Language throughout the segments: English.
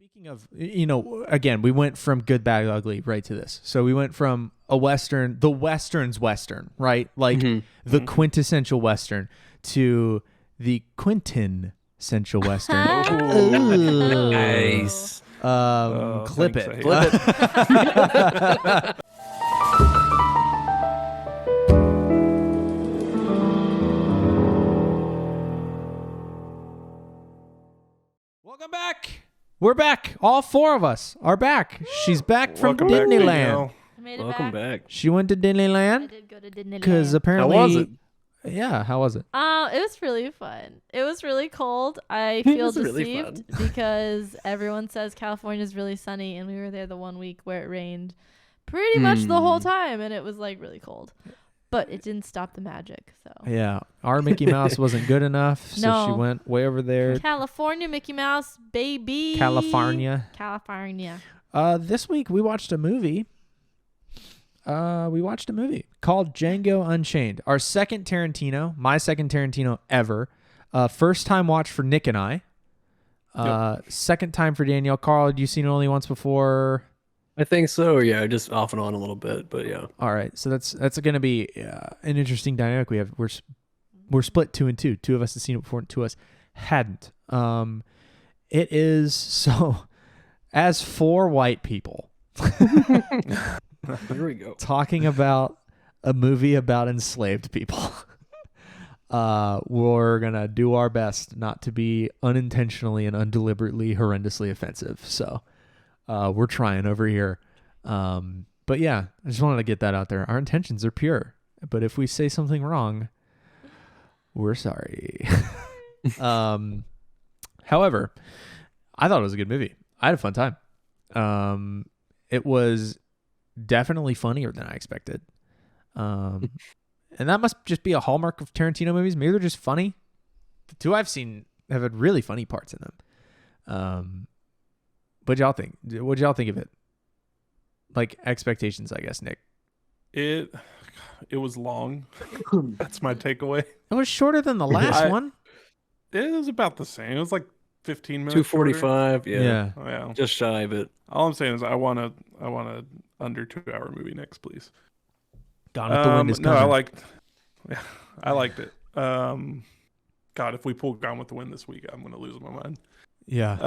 Speaking of, again, we went from Good, Bad, Ugly right to this. So we went from a Western, the Western's Western, right? Like the quintessential Western to the Quentin-essential Western. Nice. Clip thanks, it. Flip it. Welcome back. We're back. All four of us are back. She's back from Welcome back, Disneyland. Danielle. I made it Welcome back. back. She went to I Disneyland did go to Disneyland. because apparently. How was it? Yeah, how was it? It was really fun. It was really cold. I feel was really deceived because everyone says California is really sunny, and we were there the 1 week where it rained pretty much the whole time, and it was like really cold. But it didn't stop the magic. So Yeah, our Mickey Mouse wasn't good enough, so she No. went way over there. California, Mickey Mouse, baby. California. This week we watched a movie. Called Django Unchained. Our second Tarantino, my second Tarantino ever. First time watch for Nick and I. Second time for Danielle. Carl, had you seen it only once before? I think so. Yeah, just off and on a little bit, but yeah. All right, so that's going to be an interesting dynamic we have. We're split 2 and 2. Two of us have seen it before, and 2 of us hadn't. It is so as 4 white people There we go. talking about a movie about enslaved people. We're gonna do our best not to be unintentionally and undeliberately horrendously offensive. So we're trying over here. But yeah, I just wanted to get that out there. Our intentions are pure, but if we say something wrong, we're sorry. However, I thought it was a good movie. I had a fun time. It was definitely funnier than I expected. And that must just be a hallmark of Tarantino movies. Maybe they're just funny. The 2 I've seen have had really funny parts in them. What'd y'all think? What'd y'all think of it? Like expectations, I guess, Nick. It was long. That's my takeaway. It was shorter than the last one. It was about the same. It was like 15 minutes. 245. Yeah. Yeah. Oh, yeah. Just shy of it. All I'm saying is I want a under 2-hour movie next, please. Gone with the Wind is No, coming. I liked it. God, if we pull Gone with the Wind this week, I'm gonna lose my mind. Yeah.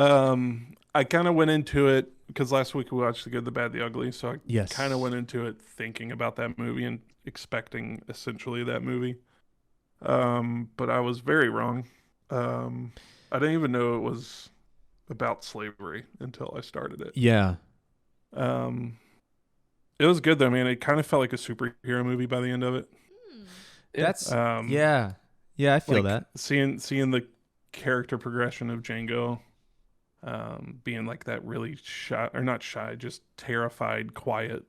I kind of went into it because last week we watched The Good, the Bad, the Ugly, so I Yes. kind of went into it thinking about that movie and expecting essentially that movie. But I was very wrong. I didn't even know it was about slavery until I started it. Yeah. It was good though, man. It kind of felt like a superhero movie by the end of it. That's Um, yeah. Yeah, I feel like, that. Seeing the character progression of Django, being like that really shy, or not shy, just terrified, quiet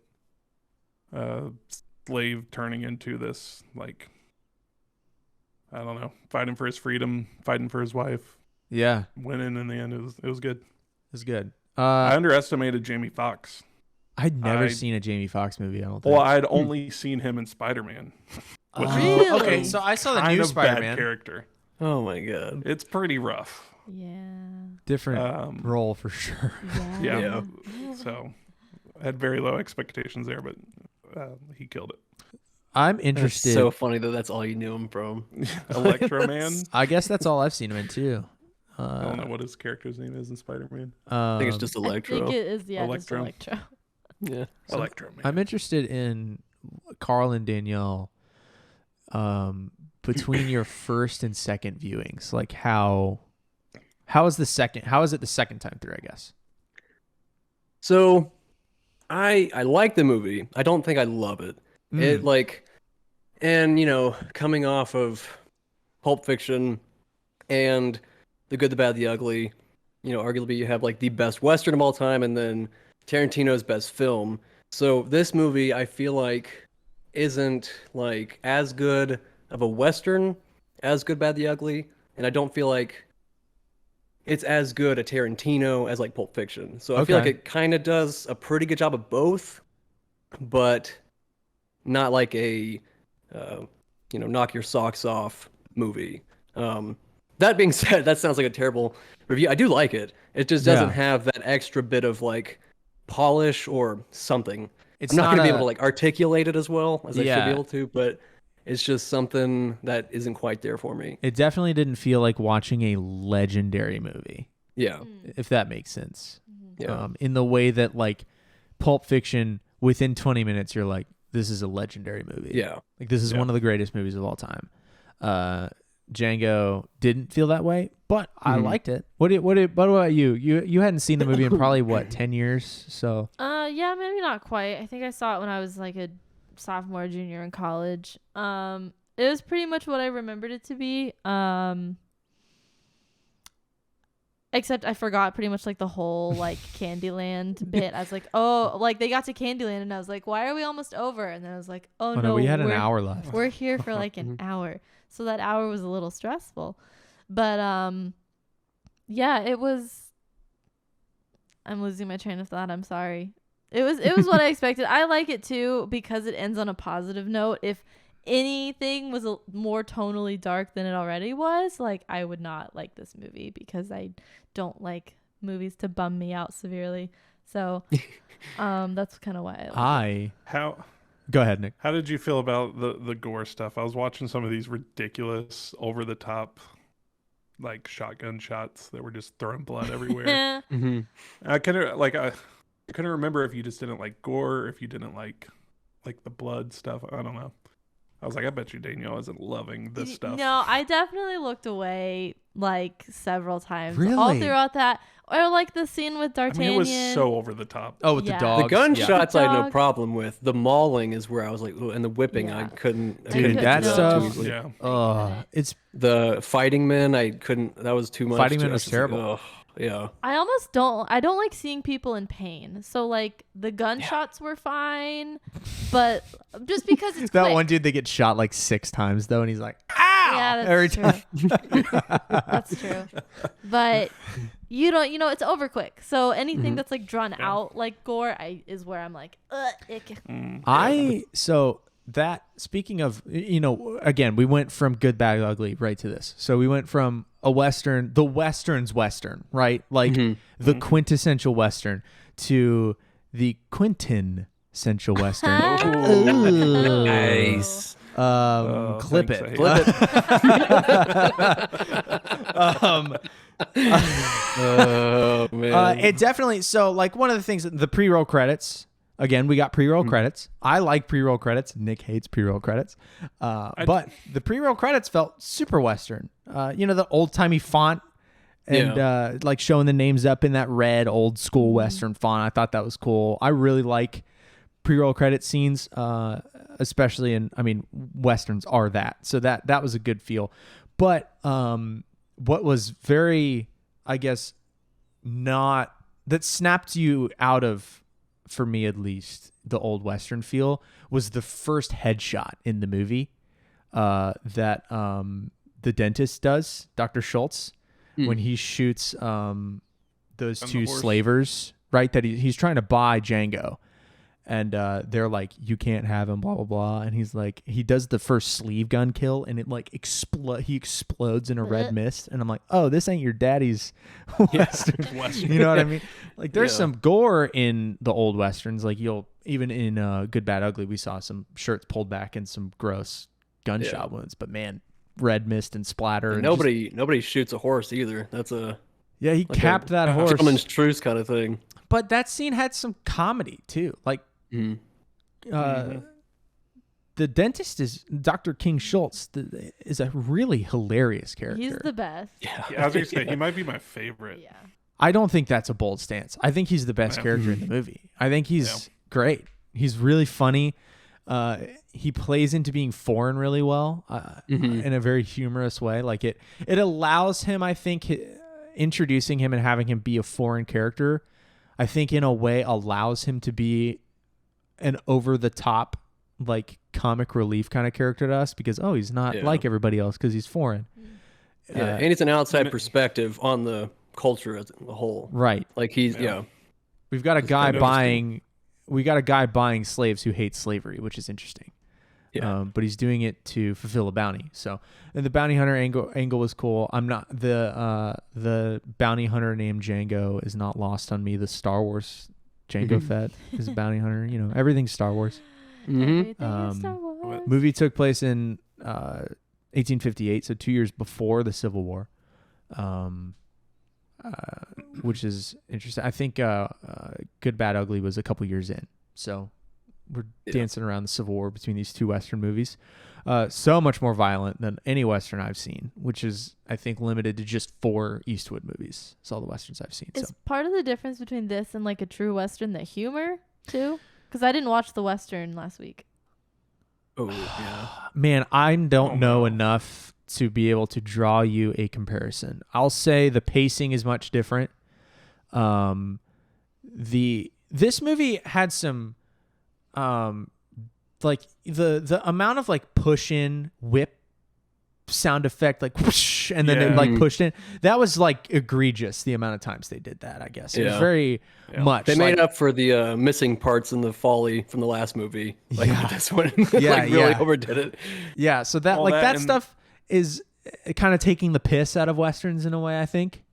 slave turning into this, like, I don't know, fighting for his freedom, fighting for his wife, Yeah. winning in the end. It was good. It's good. I underestimated Jamie Foxx. I'd never I- seen a Jamie Foxx movie, I don't think. Well, I'd only seen him in Spider-Man. which is Really? Okay, so I saw the kind new of bad Spider-Man. character. Oh my god. It's pretty rough. Yeah. Different role for sure. Yeah. Yeah. So I had very low expectations there, but he killed it. I'm It's interested. so funny that that's all you knew him from. Electro Man. I guess that's all I've seen him in too. I don't know what his character's name is in Spider-Man. I think it's just I Electro. think it is, just Electro. Electro. Yeah. Electro Man. I'm interested in Carl and Danielle. Between your first and second viewings, like how is it the second time through, I guess? So I like the movie. I don't think I love it. It like, and coming off of Pulp Fiction and The Good, the Bad, the Ugly, arguably you have like the best Western of all time and then Tarantino's best film. So this movie I feel like isn't like as good of a Western as Good, Bad, the Ugly, and I don't feel like it's as good a Tarantino as like Pulp Fiction. So I feel like Okay. it kind of does a pretty good job of both, but not like a knock your socks off movie. That being said, that sounds like a terrible review. I do like it. It just doesn't have that extra bit of like polish or something. It's I'm not going to be a- able to like articulate it as well as I should Yeah. be able to, but it's just something that isn't quite there for me. It definitely didn't feel like watching a legendary movie, Yeah. if that makes sense. Yeah. In the way that like Pulp Fiction, within 20 minutes, you're like, this is a legendary movie. Yeah. Like this is one of the greatest movies of all time. Django didn't feel that way, but I liked it. What about you? You hadn't seen the movie in probably what 10 years, so. Yeah, maybe not quite. I think I saw it when I was like a sophomore, junior in college. It was pretty much what I remembered it to be. Except I forgot pretty much like the whole like Candyland bit. I was like, oh, like they got to Candyland and I was like, why are we almost over? And then I was like, oh no, we had an hour left. We're here for like an hour. So that hour was a little stressful. But yeah, it was. I'm losing my train of thought. I'm sorry. It was what I expected. I like it too because it ends on a positive note. If anything was more tonally dark than it already was, like I would not like this movie because I don't like movies to bum me out severely. So that's kind of why I like it. Go ahead, Nick. How did you feel about the gore stuff? I was watching some of these ridiculous, over the top, like shotgun shots that were just throwing blood everywhere. I couldn't remember if you just didn't like gore, or if you didn't like the blood stuff. I don't know. I was like, I bet you Danielle isn't loving this stuff. No, I definitely looked away like several times. Really? All throughout that. Or like the scene with I D'Artagnan. mean, it was so over the top. Oh, with the Yeah. dogs. The gunshots I had no Dog. problem with. The mauling is where I was like, ooh, and the whipping I Yeah. couldn't. I Dude, couldn't that do it. stuff. Too easily. Yeah. It's The fighting men, I couldn't. That was too much. Fighting men I was just like, terrible. ugh, yeah. I don't like seeing people in pain. So like the gunshots were fine, but just because it's that quick. one dude that gets shot like 6 times though, and he's like, ow! Yeah, that's every true. time. That's true. But it's over quick. So anything that's like drawn out like gore is where I'm like, ick. Speaking of, again, we went from good, bad, ugly right to this. So we went from a Western, the Western's Western, right? Like the quintessential Western to the Quentin-essential Western. Nice. Clip thanks, it. Flip it. Oh man. It definitely, so like one of the things, the pre-roll credits, again, we got pre-roll credits. I like pre-roll credits. Nick hates pre-roll credits. But the pre-roll credits felt super Western. The old-timey font and like showing the names up in that red old school Western font. I thought that was cool. I really like pre-roll credit scenes, especially Westerns are that. So that was a good feel. But what was very, I guess, that snapped you out of, for me at least, the old Western feel was the first headshot in the movie that the dentist does, Dr. Schultz, when he shoots those two slavers, right? That he's trying to buy Django. And they're like, you can't have him, blah, blah, blah. And he's like, he does the first sleeve gun kill and it like he explodes in a red mist. And I'm like, oh, this ain't your daddy's Western. You know what I mean? Like there's some gore in the old Westerns. Like even in Good, Bad, Ugly, we saw some shirts pulled back and some gross gunshot wounds. But man, red mist and splatter. And nobody shoots a horse either. That's he capped that horse. Gentleman's truce kind of thing. But that scene had some comedy too. Like, the dentist is Dr. King Schultz is a really hilarious character. He's the best. Yeah, I was gonna say he might be my favorite. Yeah. I don't think that's a bold stance. I think he's the best character in the movie. I think he's great. He's really funny. He plays into being foreign really well in a very humorous way. Like it allows him, I think, introducing him and having him be a foreign character, I think in a way allows him to be an over-the-top, like, comic relief kind of character to us because, he's not like everybody else because he's foreign. And it's an outside perspective on the culture as a whole. Right. Like he's, We've got a guy buying slaves who hate slavery, which is interesting. Yeah. But he's doing it to fulfill a bounty. So, and the bounty hunter angle was cool. I'm not the bounty hunter named Django is not lost on me. The Star Wars Django Fett is a bounty hunter. You know, everything's Star Wars. Everything is Star Wars. Movie took place in 1858, so 2 years before the Civil War, which is interesting. I think Good, Bad, Ugly was a couple years in. So we're dancing around the Civil War between these two Western movies. So much more violent than any Western I've seen, which is, I think, limited to just 4 Eastwood movies. It's all the Westerns I've seen. Is part of the difference between this and like a true Western the humor, too? Because I didn't watch the Western last week. Oh, yeah. Man, I don't know enough to be able to draw you a comparison. I'll say the pacing is much different. This movie had some like the amount of like push in whip sound effect, like whoosh, and then it like pushed in. That was like egregious, the amount of times they did that, I guess. It was very much. They made up for the missing parts in the folly from the last movie. Like this one really overdid it. Yeah, so that that stuff is kind of taking the piss out of Westerns in a way, I think.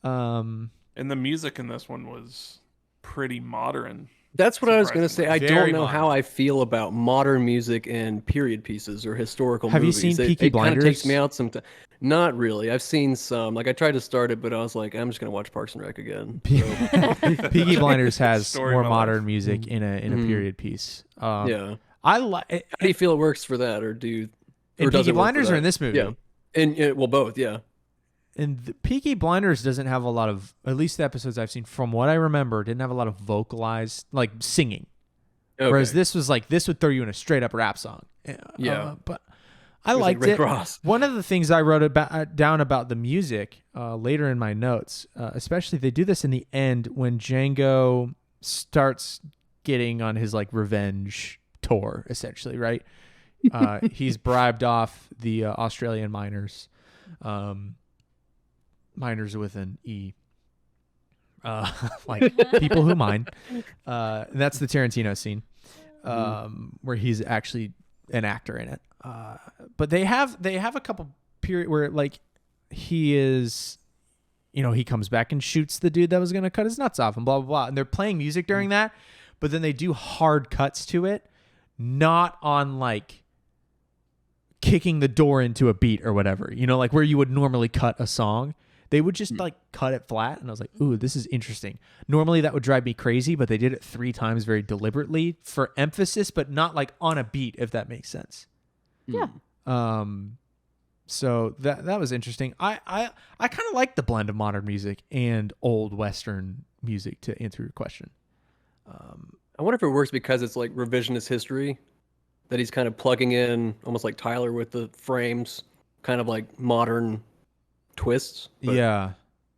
And the music in this one was pretty modern. That's what I was going to say. I don't know modern. how I feel about modern music and period pieces or historical Have movies. you seen Peaky It Blinders? kind of takes me out sometimes. Not really. I've seen some. Like I tried to start it, but I was like, I'm just going to watch Parks and Rec again. So. Peaky Blinders has Story more of my modern life. music in a period piece. Yeah. I like. How do you feel it works for that, or do you? In Or does Peaky it work for Blinders or that? in this movie? Yeah. And well, both. Yeah. And the Peaky Blinders doesn't have a lot of, at least the episodes I've seen, from what I remember, didn't have a lot of vocalized, like singing. Okay. Whereas this was like, this would throw you in a straight up rap song. Yeah. But I was like liked Rick it. Ross. One of the things I wrote down about the music later in my notes, especially they do this in the end when Django starts getting on his like revenge tour, essentially, right? He's bribed off the Australian miners. Miners with an E. Like people who mine. That's the Tarantino scene where he's actually an actor in it. But they have a couple period where like he is, you know, he comes back and shoots the dude that was going to cut his nuts off and blah, blah, blah. And they're playing music during that, but then they do hard cuts to it, not on like kicking the door into a beat or whatever, you know, like where you would normally cut a song. They would just like cut it flat, and I was like, ooh, this is interesting. Normally that would drive me crazy, but they did it 3 times very deliberately for emphasis, but not like on a beat, if that makes sense. Yeah. So that was interesting. I kind of like the blend of modern music and old Western music, to answer your question. I wonder if it works because it's like revisionist history, that he's kind of plugging in almost like Tyler with the frames, kind of like modern twists. But Yeah.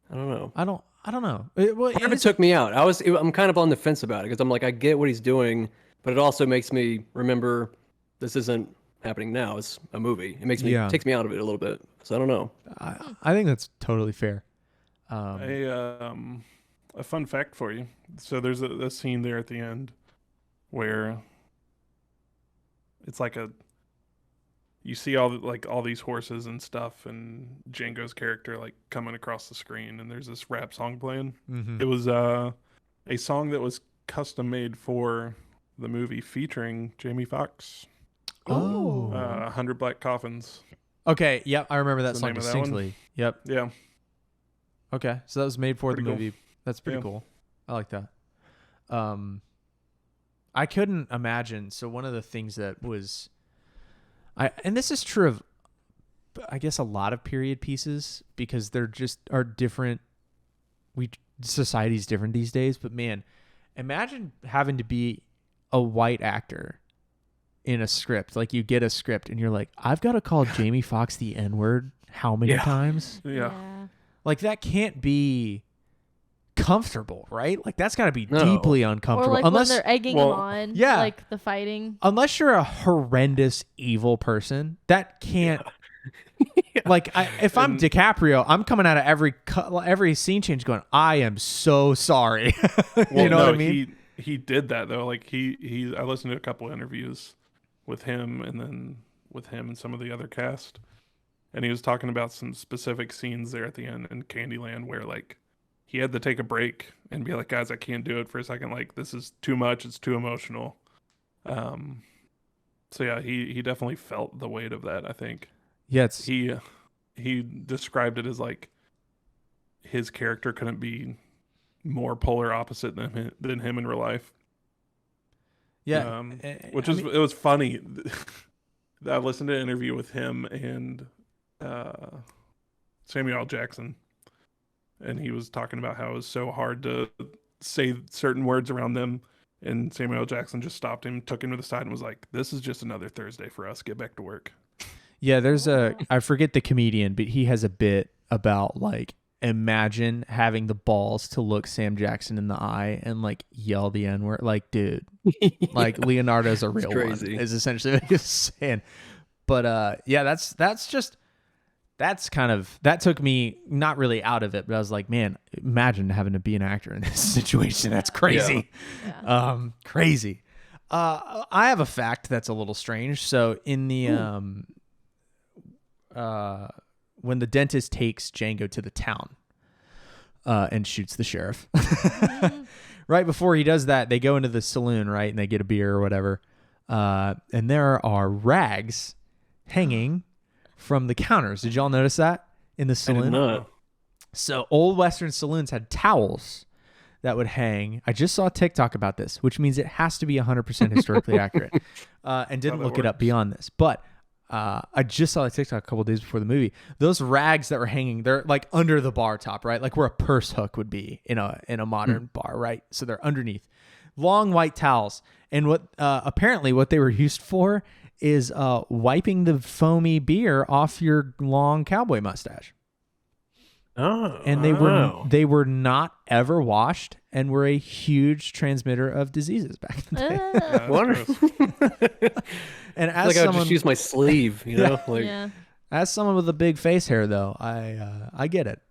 I don't know. I don't know. Part of it took me out. I'm kind of on the fence about it because I'm like, I get what he's doing, but it also makes me remember this isn't happening now. It's a movie. It makes me takes me out of it a little bit. So I don't know. I think that's totally fair. A fun fact for you. So there's a scene there at the end where it's like you see all these horses and stuff, and Django's character like coming across the screen, and there's this rap song playing. Mm-hmm. It was a song that was custom made for the movie featuring Jamie Foxx. Oh. 100 Black Coffins. Okay. Yep. I remember that What's the song name of that one? distinctly. Yep. Yeah. Okay. So that was made for Pretty the cool. movie. That's pretty Yeah. cool. I like that. I couldn't imagine. So one of the things that was, and this is true of, I guess, a lot of period pieces, because they're just are different. Society's different these days, but man, imagine having to be a white actor in a script. Like you get a script and you're like, I've got to call Jamie Foxx the N-word how many times? Yeah. Like that can't be comfortable, right? Like that's got to be No. deeply Or uncomfortable. like unless when they're egging him on, yeah. like the fighting. unless you're a horrendous evil person, that can't. Like if I'm DiCaprio, I'm coming out of every scene change going, I am so sorry. Well, you know no, what I mean? He did that though. Like I listened to a couple interviews with him and then with him and some of the other cast. And he was talking about some specific scenes there at the end in Candyland where like he had to take a break and be like, guys, I can't do it for a second. Like, this is too much. It's too emotional. So yeah, he definitely felt the weight of that, I think. Yeah, He described it as like his character couldn't be more polar opposite than him in real life. yeah, It was funny. I listened to an interview with him and Samuel L. Jackson, and he was talking about how it was so hard to say certain words around them, and Samuel L. Jackson just stopped him, took him to the side, and was like, "This is just another Thursday for us. Get back to work." Yeah, there's I forget the comedian, but he has a bit about like, imagine having the balls to look Sam Jackson in the eye and like yell the N-word. Like, dude, like Leonardo's a real one is essentially what he's saying. But yeah, that's kind of, that took me not really out of it, but I was like, man, imagine having to be an actor in this situation. That's crazy. Yeah. Crazy. I have a fact that's a little strange. So in the when the dentist takes Django to the town and shoots the sheriff, right before he does that, they go into the saloon, right, and they get a beer or whatever, and there are rags hanging from the counters. Did y'all notice that in the saloon? I did not. So old Western saloons had towels that would hang. I just saw a TikTok about this, which means it has to be 100% historically accurate, and didn't look it up beyond this. But I just saw a TikTok a couple of days before the movie. Those rags that were hanging, they're like under the bar top, right? Like where a purse hook would be in a modern bar, right? So they're underneath. Long white towels. And what apparently what they were used for is wiping the foamy beer off your long cowboy mustache. Oh, And they were not ever washed and were a huge transmitter of diseases back in the day. Yeah, Wonderful. And as Like I would someone, just use my sleeve, you know? Like, Yeah. as someone with a big face hair, though, I get it.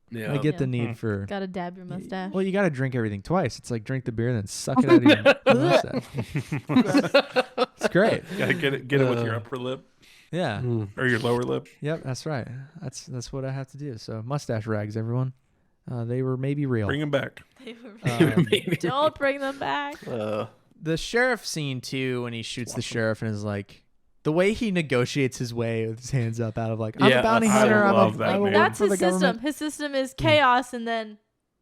yeah. I get Yeah. the need for. Gotta dab your mustache. Well, you got to drink everything twice. It's like drink the beer and then suck it out of your mustache. It's great. Gotta get it with your upper lip Yeah. or your lower lip. Yep. That's right. That's what I have to do. So mustache rags, everyone. They were maybe real. Bring him back. Don't bring them back. The sheriff scene too, when he shoots the sheriff and is like, the way he negotiates his way with his hands up out of like, I'm a bounty hunter. I I'm love a, that, I'm a man. work That's for his the system. government. His system is chaos, and then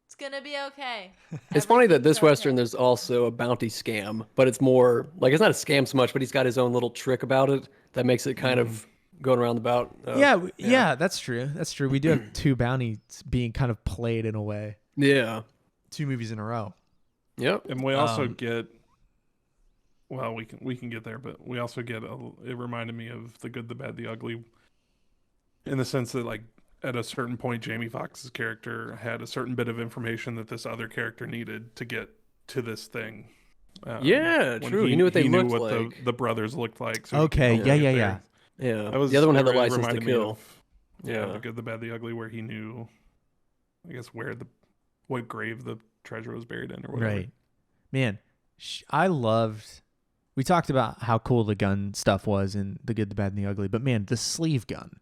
it's gonna be okay. It's funny that this Everything's okay. Western, there's also a bounty scam, but it's more like it's not a scam so much, but he's got his own little trick about it that makes it kind of going around about. Yeah, that's true. That's true. We do have two bounties being kind of played in a way. Yeah. 2 movies in a row. Yep. And we also get, well, we can get there, but we also get it reminded me of The Good, the Bad, the Ugly, in the sense that like at a certain point, Jamie Foxx's character had a certain bit of information that this other character needed to get to this thing. Yeah, when true. He knew what they knew looked what like. the brothers looked like. So Okay, he could yeah. get there. Yeah. That was, The other one had the it license to reminded me kill. of, The Good, the Bad, the Ugly, where he knew, I guess, what grave the treasure was buried in or whatever. Right. Man, I loved. We talked about how cool the gun stuff was in The Good, the Bad, and the Ugly, but man, the sleeve gun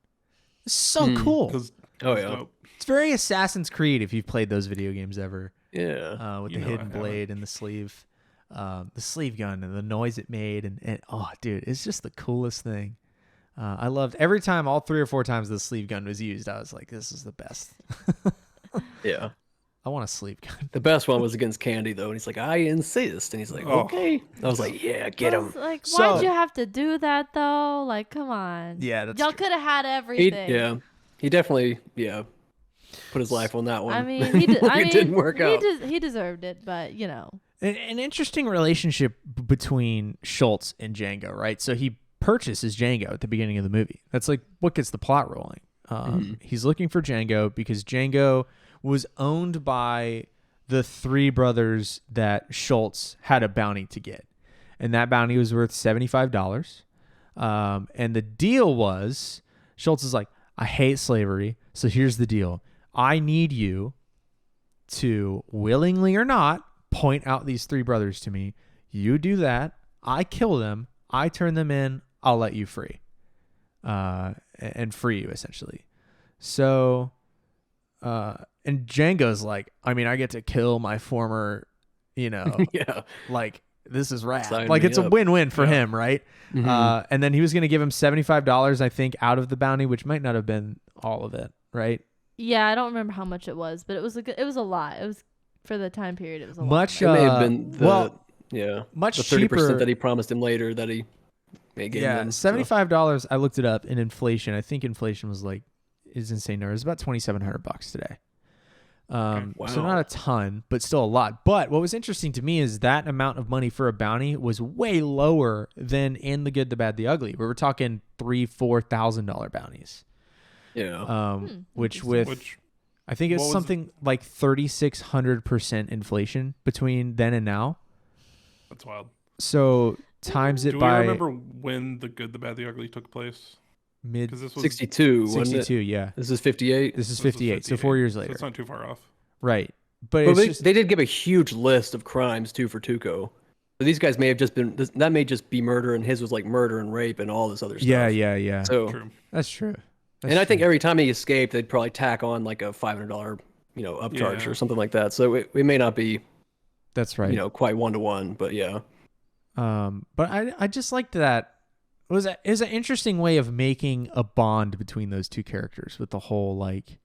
is so cool. 'Cause Oh, it's yeah. dope. It's very Assassin's Creed if you've played those video games ever. Yeah. With You the know I hidden haven't. blade and the sleeve gun and the noise it made, and oh, dude, it's just the coolest thing. I loved every time, all 3 or 4 times the sleeve gun was used. I was like, this is the best. Yeah. I want a sleeve gun. The best one was against Candy, though. And he's like, I insist. And he's like, Oh. okay. I was like, yeah, get I him. was like, So- why'd you have to do that though? Like, come on. Yeah, that's Y'all true. could have had everything. He definitely, put his life on that one. I mean, it didn't work out. He deserved it, but you know. An interesting relationship between Schultz and Django, right? So he purchases Django at the beginning of the movie. That's like what gets the plot rolling. He's looking for Django because Django was owned by the 3 brothers that Schultz had a bounty to get. And that bounty was worth $75. And the deal was, Schultz is like, I hate slavery, so here's the deal. I need you to, willingly or not, point out these 3 brothers to me. You do that. I kill them. I turn them in, I'll let you free, and free you essentially. So, and Django's like, I mean, I get to kill my former, Yeah. like this is rad. Sign Like me it's a up. win-win for him, right? Mhm. And then he was going to give him $75, I think, out of the bounty, which might not have been all of it, right? Yeah, I don't remember how much it was, but it was it was a lot. It was for the time period. It was a Much, It may have been much the 30% cheaper that he promised him later that he may gain Yeah, them. So. $75. I looked it up in inflation. I think inflation was like is insane. It was about $2,700 today. So Wow. not a ton, but still a lot. But what was interesting to me is that amount of money for a bounty was way lower than in The Good, the Bad, the Ugly. We were talking $3,000-$4,000 bounties. Yeah. Which Which I think it's what was something like 3,600% inflation between then and now. that's wild. So times it Do we by remember when The Good, the Bad, the Ugly took place? mid Because this was 62, wasn't 62. it? Yeah, This is 58. this is this was 58. So 4 years so later, it's not too far off. right? But But it's they, just they did give a huge list of crimes too for Tuco. So these guys may have just been that may just be murder, and his was like murder and rape and all this other stuff. yeah. So True. That's true. and I think every time he escaped, they'd probably tack on like a $500 upcharge Yeah. or something like that. So it may not be that's right. quite 1-to-1, but yeah. But I just liked that. It was an interesting way of making a bond between those two characters with the whole like,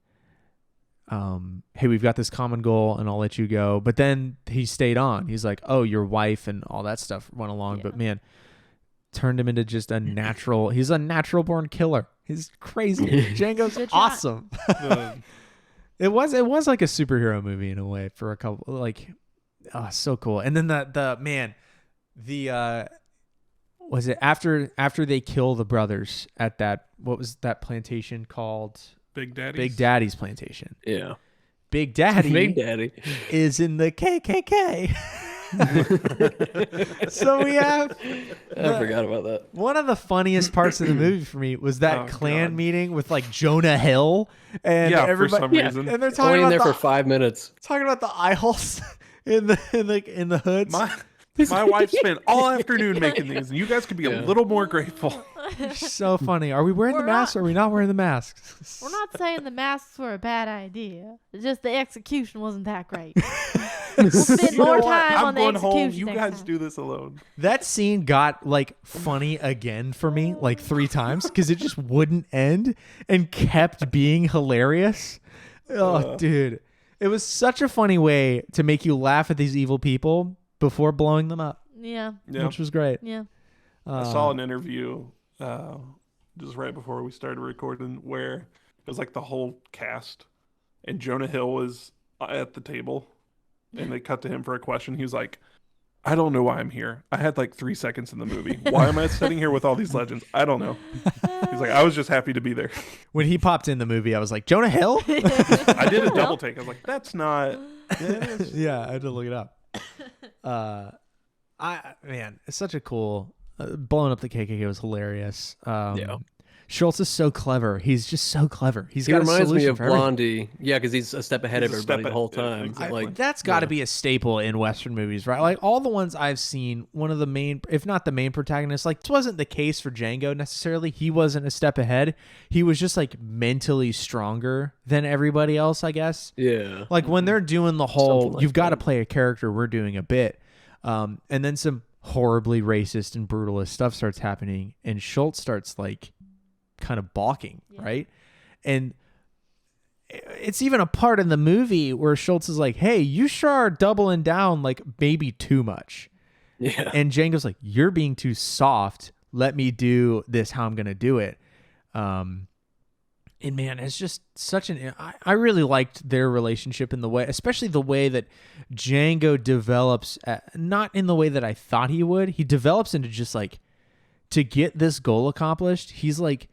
hey, we've got this common goal and I'll let you go. But then he stayed on. He's like, oh, your wife and all that stuff went along. Yeah. But man, turned him into just a natural. He's a natural born killer. He's crazy. Django's Good shot. awesome. The- It was like a superhero movie in a way for a couple like, oh, so cool. And then was it after they kill the brothers at that, what was that plantation called? Big Daddy. Big Daddy's plantation. Yeah. Big Daddy Big Daddy. is in the KKK. So we have I forgot about that. one of the funniest parts of the movie for me was that Oh, clan God. meeting with like Jonah Hill and Yeah, for everybody. some reason. And they're Only talking in there about for 5 minutes. talking about the eye holes in the hoods. My wife spent all afternoon making these, and you guys could be a little more grateful. So funny. Are we wearing the We're masks or are we not wearing the masks? We're not saying the masks were a bad idea. It's just the execution wasn't that great. We'll spend You know more what? time I'm on the going home. execution You next guys time. do this alone. That scene got like funny again for me like 3 times because it just wouldn't end and kept being hilarious. Oh, dude. It was such a funny way to make you laugh at these evil people before blowing them up, Yeah. Yeah. which was great. Yeah. I saw an interview just right before we started recording where it was like the whole cast, and Jonah Hill was at the table, and they cut to him for a question. He was like, I don't know why I'm here. I had like 3 seconds in the movie. Why am I sitting here with all these legends? I don't know. He's like, I was just happy to be there. When he popped in the movie, I was like, Jonah Hill? I did a double take. I was like, that's not. Yeah, I had to look it up. Man, it's such a cool. Blowing up the KKK was hilarious. Yeah. Schultz is so clever. He's just so clever. He He got a reminds me solution of for everything. Blondie. Yeah, because he's a step ahead He's of a step everybody the whole yeah, time. exactly. Like That's got to yeah. be a staple in Western movies, right? Like all the ones I've seen, one of the main, if not the main protagonist, like this wasn't the case for Django necessarily. He wasn't a step ahead. He was just like mentally stronger than everybody else, I guess. Yeah. Like when they're doing the whole, Something like you've got to that. play a character, we're doing a bit. And then some horribly racist and brutalist stuff starts happening, and Schultz starts like kind of balking, right? And it's even a part in the movie where Schultz is like, hey, you sure are doubling down like maybe too much. Yeah. And Django's like, you're being too soft. Let me do this how I'm going to do it. And man, it's just such I really liked their relationship in the way, especially the way that Django develops, not in the way that I thought he would. He develops into just like, to get this goal accomplished, he's like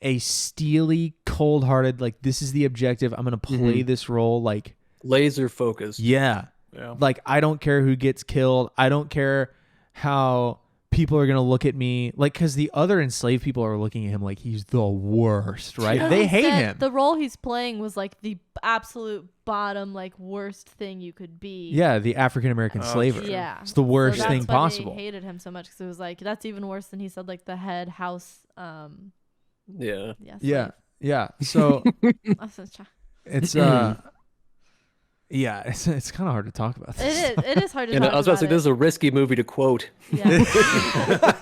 a steely, cold-hearted, like, this is the objective. I'm going to play this role. Like, Laser focused. yeah. Yeah. Like, I don't care who gets killed. I don't care how people are gonna look at me like, because the other enslaved people are looking at him like he's the worst, right? Because They he hate said him. The role he's playing was like the absolute bottom, like worst thing you could be. Yeah, the African American slaver. Yeah, It's the worst so thing that's why possible. They hated him so much because it was like that's even worse than he said like the head house. Yeah. Yeah. So slave. it's yeah, it's kind of hard to talk about this. It is hard to. And talk I was about to say, about this is a risky movie to quote. Yeah.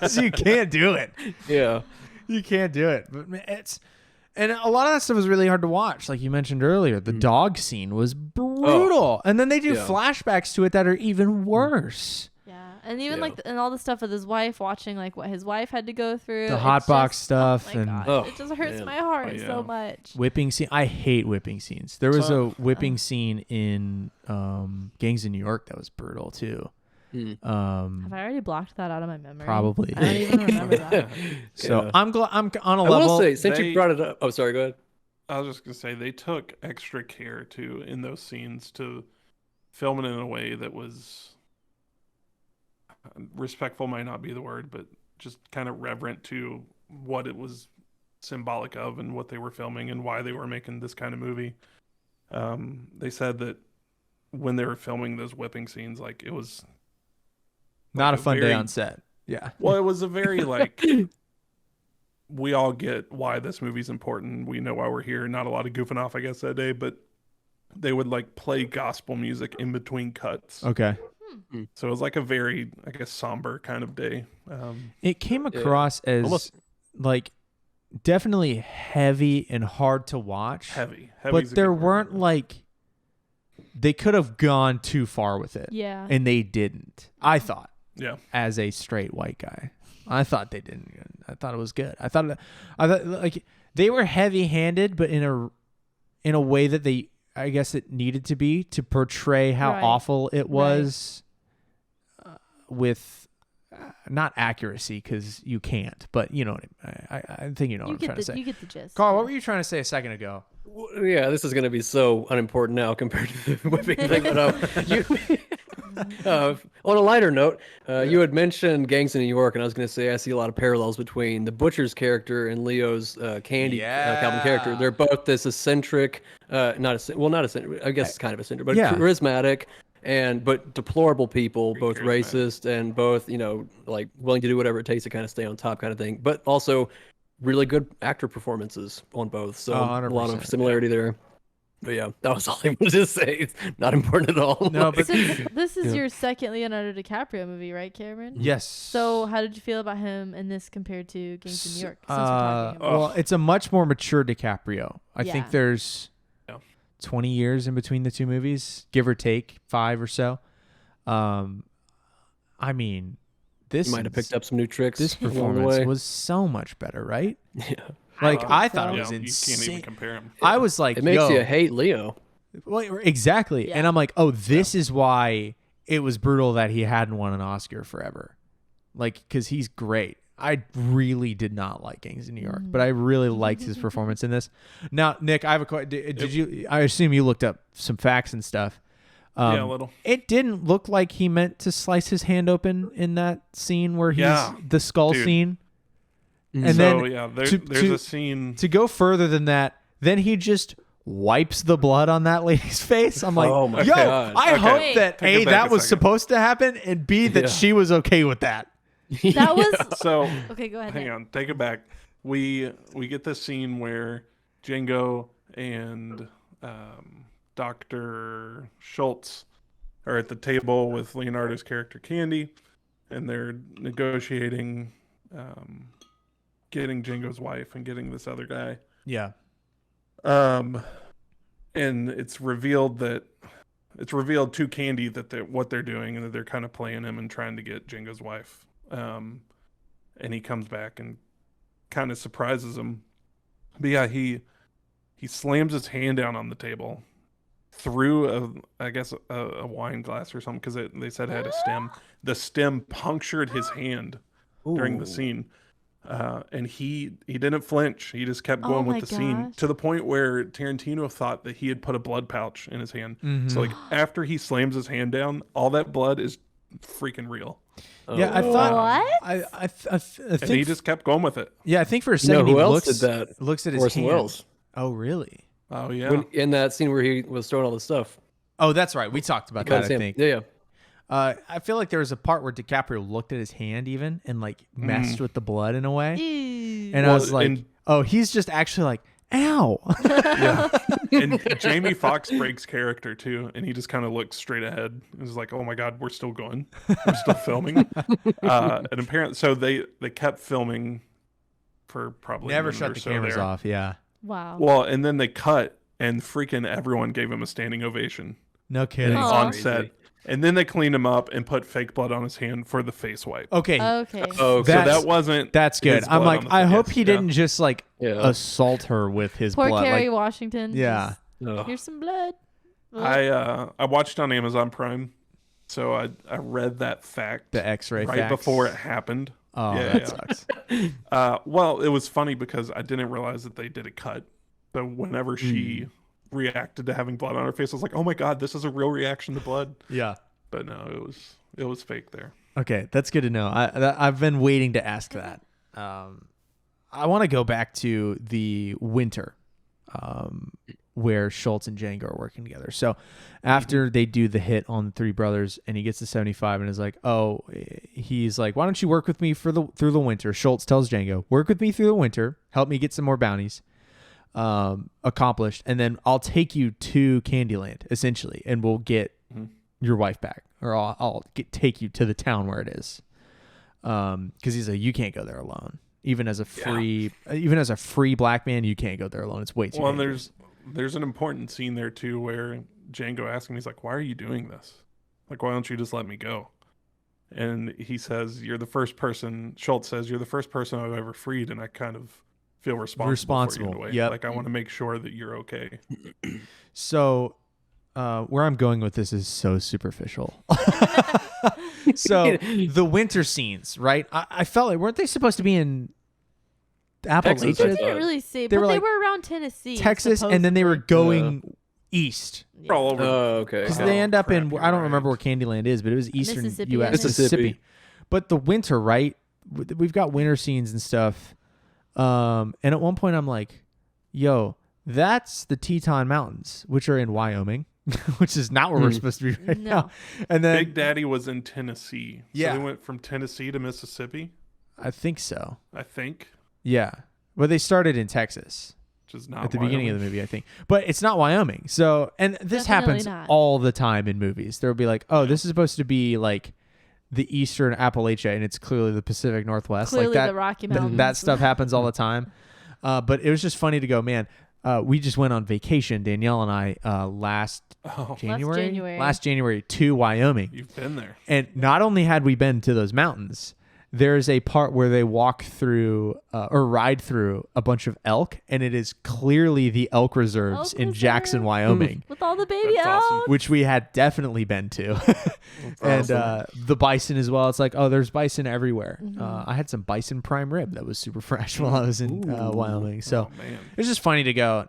So you can't do it. Yeah. You can't do it. But man, and a lot of that stuff was really hard to watch. Like you mentioned earlier, the dog scene was brutal. And then they do flashbacks to it that are even worse. Yeah, and even like and all the stuff with his wife, watching like what his wife had to go through, The hot box stuff oh my and God, it just hurts my heart yeah. so much. whipping scene. I hate whipping scenes. There was a So- whipping scene in Gangs in New York that was brutal too. Have I already blocked that out of my memory? Probably. I don't even remember that. So Yeah. I'm on a I level. will say, since They- you brought it up, oh, sorry, go ahead. I was just gonna say they took extra care too in those scenes to film it in a way that was respectful, might not be the word, but just kind of reverent to what it was symbolic of and what they were filming and why they were making this kind of movie. They said that when they were filming those whipping scenes, like it was not a like fun day very- on set. Yeah. Well, it was a very like we all get why this movie's important. We know why we're here. Not a lot of goofing off, I guess, that day, but they would like play gospel music in between cuts. Okay. So it was like a very, I guess, somber kind of day. It came across as Almost- like definitely heavy and hard to watch. Heavy. But there weren't like they could have gone too far with it. Yeah. And they didn't. I thought, Yeah. as a straight white guy, I thought they didn't. I thought it was good. I thought like they were heavy-handed, but in a way that I guess it needed to be to portray how Right. awful it was with not accuracy, because you can't, but you know what I think you know what I'm trying to say. You get the gist. Carl, what were you trying to say a second ago? Yeah, this is going to be so unimportant now compared to the whipping thing. But on a lighter note, you had mentioned Gangs in New York, and I was going to say I see a lot of parallels between the Butcher's character and Leo's Candy Calvin character. They're both this eccentric, not eccentric, I guess kind of eccentric, but charismatic but deplorable people, both racist and both, like willing to do whatever it takes to kind of stay on top kind of thing, but also really good actor performances on both. So a lot of similarity there. But yeah, that was all I wanted to say. It's not important at all. No, but This is your second Leonardo DiCaprio movie, right, Cameron? yes. So how did you feel about him in this compared to Gangs in New York? Since we're talking about Well, it's a much more mature DiCaprio. I think Yeah. there's 20 years in between the two movies, give or take 5 or so. I mean, this You might have picked up some new tricks. This along the performance way. was so much better, right? Yeah. Like I thought so. it was You can't even insane. compare them. I was like, It makes yo, you hate Leo. well, exactly. Yeah. And I'm like, oh, this is why it was brutal that he hadn't won an Oscar forever. Like, because he's great. I really did not like Gangs in New York, but I really liked his performance in this. Now, Nick, I have a question. Did you? I assume you looked up some facts and stuff. Yeah, a little. It didn't look like he meant to slice his hand open in that scene where he's the skull Dude. scene. And So then yeah, to- there's to- a scene. to go further than that, then he just wipes the blood on that lady's face. I'm like, Oh my yo, God. I Okay. hope that Take it A, back that a was second. supposed to happen, and B, that Yeah. she was okay with that. that was So okay. Go ahead. hang Nick. on, take it back. We get this scene where Django and Dr. Schultz are at the table with Leonardo's character Candy, and they're negotiating getting Django's wife and getting this other guy. Yeah. And it's revealed to Candy that what they're doing and that they're kind of playing him and trying to get Django's wife. And he comes back and kind of surprises him. But yeah, he slams his hand down on the table through a wine glass or something, because they said it had a stem. The stem punctured his hand during the scene. And he didn't flinch. He just kept going my with the scene, gosh. to the point where Tarantino thought that he had put a blood pouch in his hand. Mhm. So like after he slams his hand down, all that blood is freaking real. Yeah, I thought What? I think And he just kept going with it. yeah, I think for a You know second he who else looks did that? looks at his Orson hand. Welles. Oh, really? Oh yeah. When, in that scene where he was throwing all the stuff. Oh, that's right. We talked about that, I think. Yeah. I feel like there was a part where DiCaprio looked at his hand even and like messed with the blood in a way. Ew. And I Well, was like, oh, he's just actually like, ow. Yeah. And Jamie Foxx breaks character too, and he just kind of looks straight ahead. It's like, oh my god, we're still going, we're still filming. And apparently, so they kept filming for probably a Never minute shut or the so cameras there. off. Yeah. Wow. Well, and then they cut, and freaking everyone gave him a standing ovation No kidding. Aw. on Crazy. set. And then they cleaned him up and put fake blood on his hand for the face wipe. Okay. Okay. Oh, So That's- that wasn't. That's good. his I'm blood like, on the I face. hope he Yeah. didn't just like yeah. assault her with his Poor blood. Kerry Like, Washington. yeah. Ugh. Here's some blood. I watched on Amazon Prime, so I read that fact The X-ray right facts. before it happened. Oh, Yeah, that yeah. sucks. Well, it was funny because I didn't realize that they did a cut. So whenever she reacted to having blood on her face, I was like, "Oh my god, this is a real reaction to blood." Yeah. But no, it was fake there. Okay, that's good to know. I've been waiting to ask that. I want to go back to the winter, where Schultz and Django are working together. So after they do the hit on the three brothers, and he gets to 75, and is like, "Oh," he's like, "Why don't you work with me through the winter?" Schultz tells Django, "Work with me through the winter. Help me get some more bounties accomplished, and then I'll take you to Candyland, essentially, and we'll get your wife back, or I'll take you to the town where it is." Because he's like, "You can't go there alone. Even as a free black man, you can't go there alone. It's way too." Well, and dangerous." there's an important scene there too where Django asks him, he's like, "Why are you doing this? Like, why don't you just let me go?" And he says, "You're the first person." Schultz says, "You're the first person I've ever freed, and I kind of feel responsible for you in a way. Yep. Like, I want to make sure that you're okay." So, where I'm going with this is so superficial. So the winter scenes, right? I felt like, weren't they supposed to be in Texas, Appalachia? I They didn't really say, They but were they like were around Tennessee, Texas, and then they were supposedly. going east. We're all over. Oh, okay. Because Oh, they end up crap, in, you're I don't right. remember where Candyland is, but it was eastern Mississippi, U.S. I think. Mississippi. But the winter, right? We've got winter scenes and stuff. And at one point I'm like, yo, that's the Teton Mountains, which are in Wyoming, which is not where we're supposed to be right No. now. And then Big Daddy was in Tennessee. So Yeah. they went from Tennessee to Mississippi, I think so. I think, Yeah. Well, they started in Texas which is not at the beginning of Wyoming. the movie, I think. But it's not Wyoming. So, and this Definitely happens not. all the time in movies. There'll be like, oh, this is supposed to be like the eastern Appalachia, and it's clearly the Pacific Northwest. Clearly like that, the Rocky th- Mountains. that stuff happens all the time. But it was just funny to go, man. We just went on vacation, Danielle and I, last Oh, January to Wyoming. you've been there. And not only had we been to those mountains, there's a part where they walk through or ride through a bunch of elk, and it is clearly the elk reserves Elk in reserve. Jackson, Wyoming, with all the baby That's elk. awesome. which we had definitely been to. And the bison as well. It's like, oh, there's bison everywhere. I had some bison prime rib that was super fresh while I was in Wyoming. So Oh man. it's just funny to go,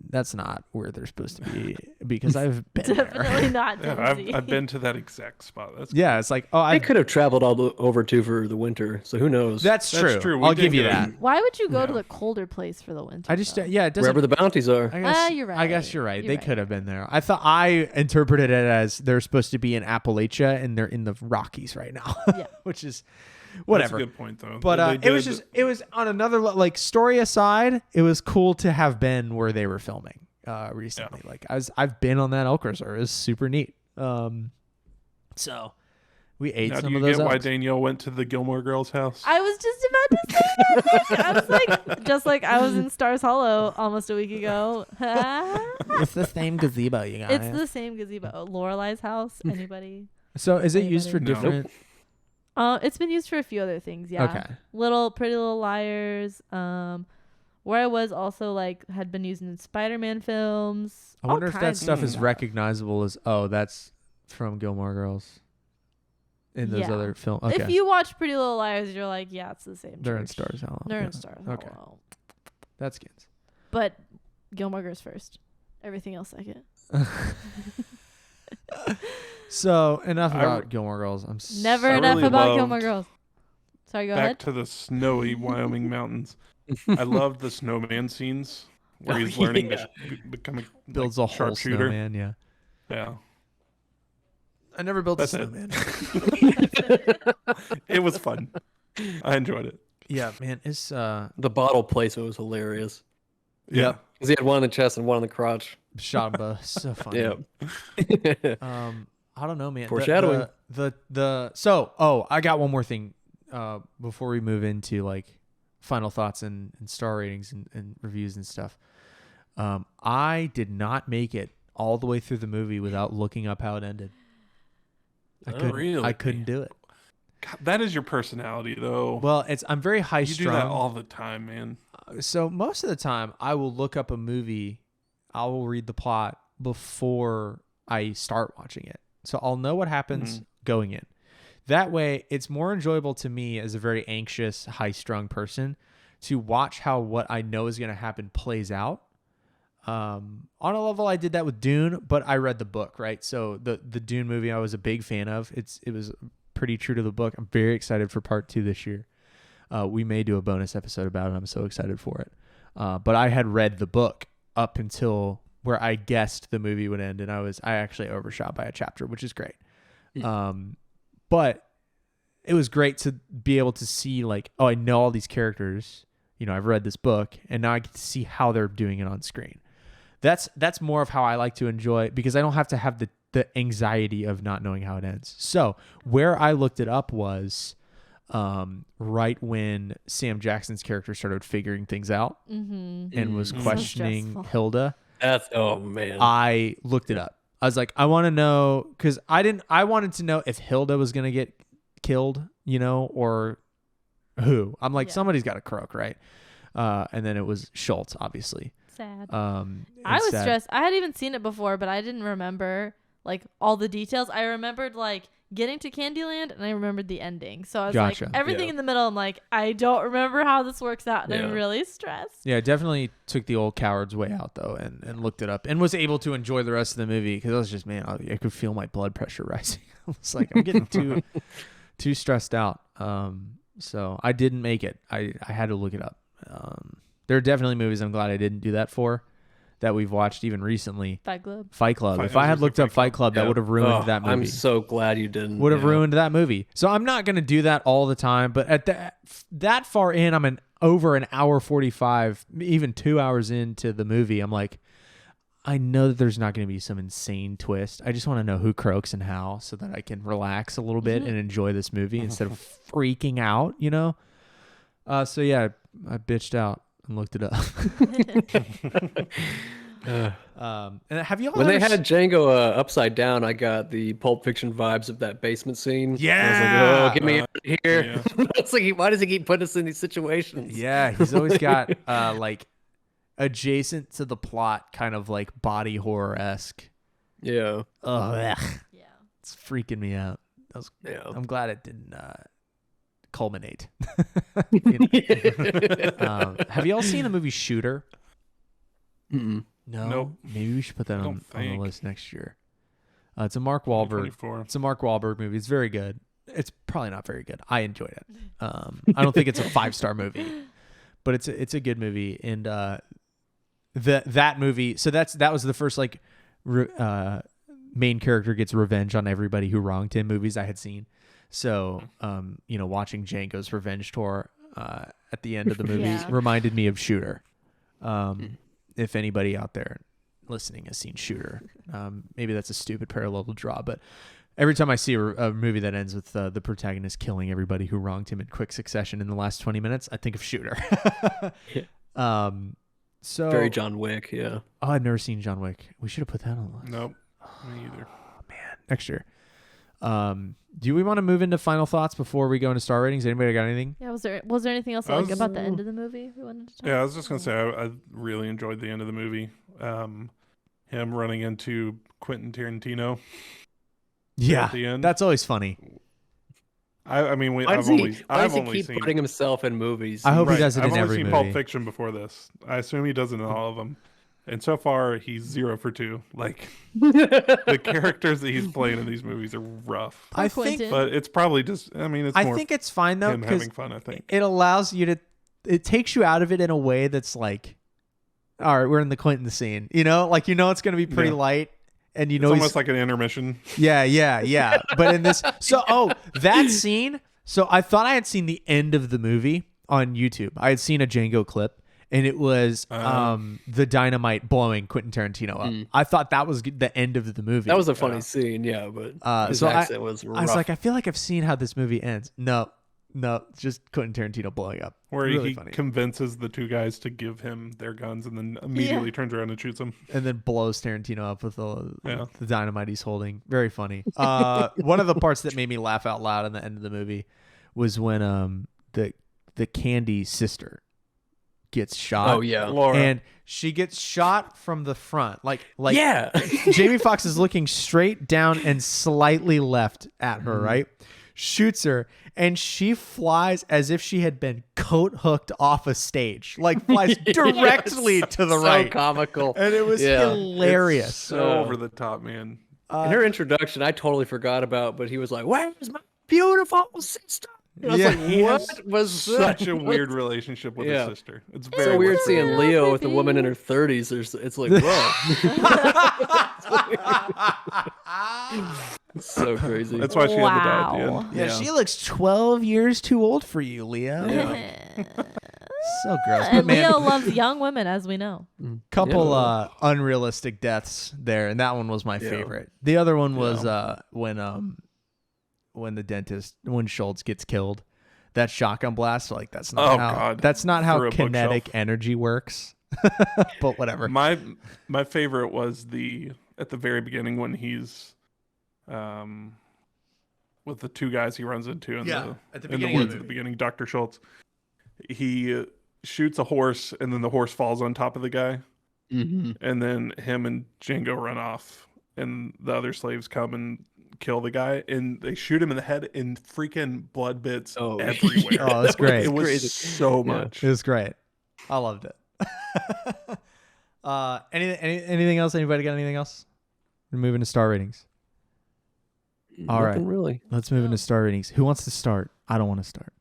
that's not where they're supposed to be, because I've been Definitely there. not Yeah, Tennessee. I've been to that exact spot. That's Yeah, it's like, oh, I could have traveled over to for the winter, so who knows? that's That's true. true. We I'll did give you go. that. Why would you go to Yeah. the colder place for the winter? I just, though? yeah, it doesn't. Wherever the bounties are. I guess, you're I guess right. you're right. You're They right. could have been there. I thought I interpreted it as they're supposed to be in Appalachia, and they're in the Rockies right now. Yeah. Which is That's whatever. a good point though. But They it was did- just, it was on another like, story aside, it was cool to have been where they were filming recently. Like I've been on that elk reserve. It was super neat. So we ate Now, some do you of those get why elks. Danielle went to the Gilmore Girls house? I was just about to say that. I was like, just like I was in Stars Hollow almost a week ago. It's the same gazebo, you guys. It's the same gazebo. Lorelai's house. Anybody? So is it used for Anybody? No. different? It's been used for a few other things. Yeah. Okay. Pretty Little Liars. Where I was also like had been used in Spider-Man films. I all wonder if that kinds of stuff is recognizable as, oh, that's from Gilmore Girls. In those Yeah. other films. Okay. If you watch Pretty Little Liars, you're like, yeah, it's the same. They're in church. Stars Hollow. They're Yeah. in Stars Okay. Hollow. That's good. But Gilmore Girls first. Everything else second. So enough about Gilmore Girls. Never I enough really about loved- Gilmore Girls. Sorry, go Back ahead. to the snowy Wyoming mountains. I loved the snowman scenes where he's learning to become a builds a whole sharpshooter. snowman. Yeah. Yeah, I never built That's a it. snowman. it was fun. I enjoyed it. Yeah, man. It's The bottle placement was hilarious. Yeah. Because he had one in the chest and one in the crotch. shot 'em both. So funny. Yeah. I don't know, man. Foreshadowing. I got one more thing before we move into like final thoughts and star ratings and reviews and stuff. I did not make it all the way through the movie without looking up how it ended. I couldn't do it. God, that is your personality, though. Well, I'm very high you strung. do that all the time, man. So most of the time I will look up a movie, I will read the plot before I start watching it. So I'll know what happens going in. That way it's more enjoyable to me as a very anxious, high-strung person to watch how what I know is going to happen plays out. On a level, I did that with Dune, but I read the book, right? So the Dune movie I was a big fan of. It was pretty true to the book. I'm very excited for part 2 this year. We may do a bonus episode about it. I'm so excited for it. But I had read the book up until where I guessed the movie would end, and I actually overshot by a chapter, which is great. But it was great to be able to see like, oh, I know all these characters. I've read this book, and now I get to see how they're doing it on screen. That's more of how I like to enjoy it because I don't have to have the anxiety of not knowing how it ends. So where I looked it up was right when Sam Jackson's character started figuring things out and was questioning So Hilda. Oh man. I looked it up. I was like, I want to know because I wanted to know if Hilda was gonna get killed, or who. I'm like, somebody's got to croak, right? And then it was Schultz, obviously. Sad. I I was stressed. I had even seen it before, but I didn't remember like all the details. I remembered like getting to Candyland, and I remembered the ending. So I was Gotcha. like, everything Yeah. in the middle, I'm like, I don't remember how this works out, and I'm really stressed. Yeah, definitely took the old coward's way out though, and looked it up, and was able to enjoy the rest of the movie because I was just, man, I could feel my blood pressure rising. I was like, I'm getting too stressed out. So I didn't make it. I had to look it up. There are definitely movies I'm glad I didn't do that for, that we've watched even recently. Fight Club. If I had looked up Fight Club, that would have ruined that movie. I'm so glad you didn't. Would have ruined that movie. So I'm not going to do that all the time. But at that far in, I'm over an hour 45, even 2 hours into the movie. I'm like, I know that there's not going to be some insane twist. I just want to know who croaks and how so that I can relax a little bit and enjoy this movie instead of freaking out, So yeah, I bitched out and looked it up. And have you all When they ever had Django upside down, I got the Pulp Fiction vibes of that basement scene. Yeah. I was like, oh, get me out of here. Yeah. It's like, why does he keep putting us in these situations? Yeah, he's always got like adjacent to the plot, kind of like body horror-esque. Yeah. Ugh, Yeah. it's freaking me out. Yeah. I'm glad it didn't culminate. Have you all seen the movie Shooter? Mm-mm. No. Nope. Maybe we should put that I on don't the think. list next year. It's a Mark Wahlberg. 24. It's a Mark Wahlberg movie. It's very good. It's probably not very good. I enjoyed it. I don't think it's a 5-star movie, but it's a good movie. And that movie. So that was the first like main character gets revenge on everybody who wronged him movies I had seen. So watching Django's revenge tour at the end of the movie reminded me of Shooter. If anybody out there listening has seen Shooter, maybe that's a stupid parallel to draw, but every time I see a movie that ends with the protagonist killing everybody who wronged him in quick succession in the last 20 minutes, I think of Shooter. So Very John Wick, yeah. Oh, I've never seen John Wick. We should have put that on the list. Nope. Me either. Oh, man, next year. Do we want to move into final thoughts before we go into star ratings? Anybody got anything? Yeah. Was there anything else like about the end of the movie we wanted to talk Yeah, I was just gonna say I really enjoyed the end of the movie. Him running into Quentin Tarantino. Yeah, At the end. that's always funny. I mean, Why I've does only he keep seen. putting himself in movies? I hope he Right, does it I've in only every seen movie. Pulp Fiction before this. I assume he does it in all of them. And so far, he's 0 for 2. Like, the characters that he's playing in these movies are rough. I think, Quentin. But it's probably just, I mean, it's I more think it's fine though him because having fun, I think. it allows you to. It takes you out of it in a way that's like, all right, we're in the Quentin scene. You know, like it's going to be pretty Yeah. light, and It's he's almost like an intermission. yeah. But in this, that scene. So I thought I had seen the end of the movie on YouTube. I had seen a Django clip, and it was the dynamite blowing Quentin Tarantino up. I thought that was the end of the movie. That was a funny scene, yeah, but his so accent was rough. I was like, I feel like I've seen how this movie ends. No, just Quentin Tarantino blowing up. Where Really he funny. convinces the two guys to give him their guns and then immediately turns around and shoots them. And then blows Tarantino up with Yeah. the dynamite he's holding. Very funny. One of the parts that made me laugh out loud in the end of the movie was when the Candy sister gets shot. Oh yeah, Laura. And she gets shot from the front. Like yeah. Jamie Foxx is looking straight down and slightly left at her, right? Shoots her, and she flies as if she had been coat hooked off a stage. Like flies directly to the right. So comical. And it was Yeah. hilarious. It's so over the top, man. In her introduction, I totally forgot about, but he was like, "Where's my beautiful sister?" And I was Yeah. like, He "What has was such that? a weird relationship with Yeah. his sister. It's It's very so weird weird. seeing Yeah, Leo with a creepy. woman in her 30s. It's like, whoa, it's so crazy. That's why she had to die at the Wow. end. Yeah, Yeah. she looks 12 years too old for you, Leo. So gross. But And man, Leo loves young women, as we know. couple Yeah. unrealistic deaths there, and that one was my Yeah. favorite. The other one was when the dentist, when Schultz gets killed. That shotgun blast, like that's not Oh, how God. that's not how Through a kinetic bookshelf. energy works. But whatever. My favorite was at the very beginning when he's with the two guys he runs into in at the the beginning of woods the at the movie. beginning, Dr. Schultz. He shoots a horse and then the horse falls on top of the guy, and then him and Django run off, and the other slaves come and kill the guy, and they shoot him in the head, and freaking blood bits Oh, everywhere. Oh, that's great. It was Crazy. so Yeah. much. It was great. I loved it. Anything else? Anybody got anything else? We're moving to star ratings. All right. Nothing really. Let's move into star ratings. Who wants to start? I don't want to start.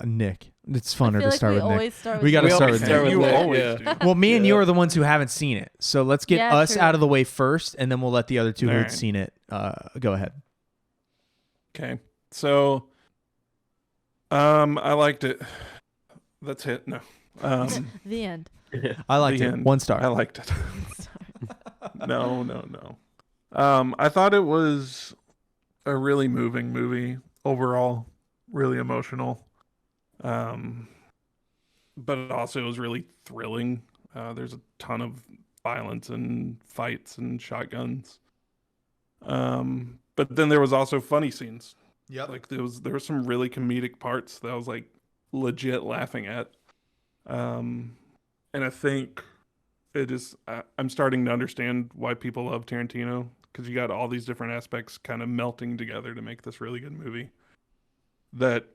Nick. It's I funner feel to like start we with Nick. always start with We gotta We start always with start Nick. with You Nick, always yeah. do. Well, me and Yeah. you are the ones who haven't seen it. So let's get Yeah, us true. out of the way first, and then we'll let the other two who All had right. seen it go ahead. Okay. So I liked it. That's it. No. the end. I liked The it. end. 1 star. I liked it. No. I thought it was a really moving movie overall, really emotional. But also it was really thrilling. There's a ton of violence and fights and shotguns. But then there was also funny scenes. Yep. Like there were some really comedic parts that I was like legit laughing at. And I think I'm starting to understand why people love Tarantino, because you got all these different aspects kind of melting together to make this really good movie. That,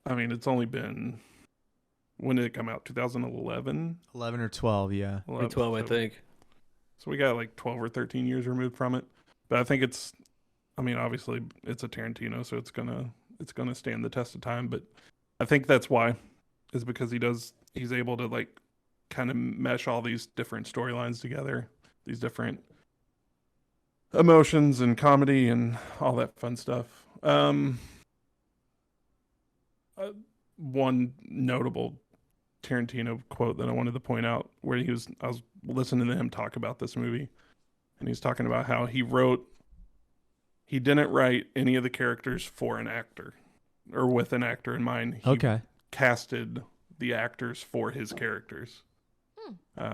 I mean, it's only been, when did it come out? 2011? 11 or 12, yeah. 12, I think. So we got like 12 or 13 years removed from it. But I think obviously it's a Tarantino, so it's gonna stand the test of time. But I think that's why, is because he's able to like kind of mesh all these different storylines together, these different emotions and comedy and all that fun stuff. One notable Tarantino quote that I wanted to point out, where I was listening to him talk about this movie, and he's talking about how he didn't write any of the characters for an actor or with an actor in mind. He Okay. casted the actors for his characters. So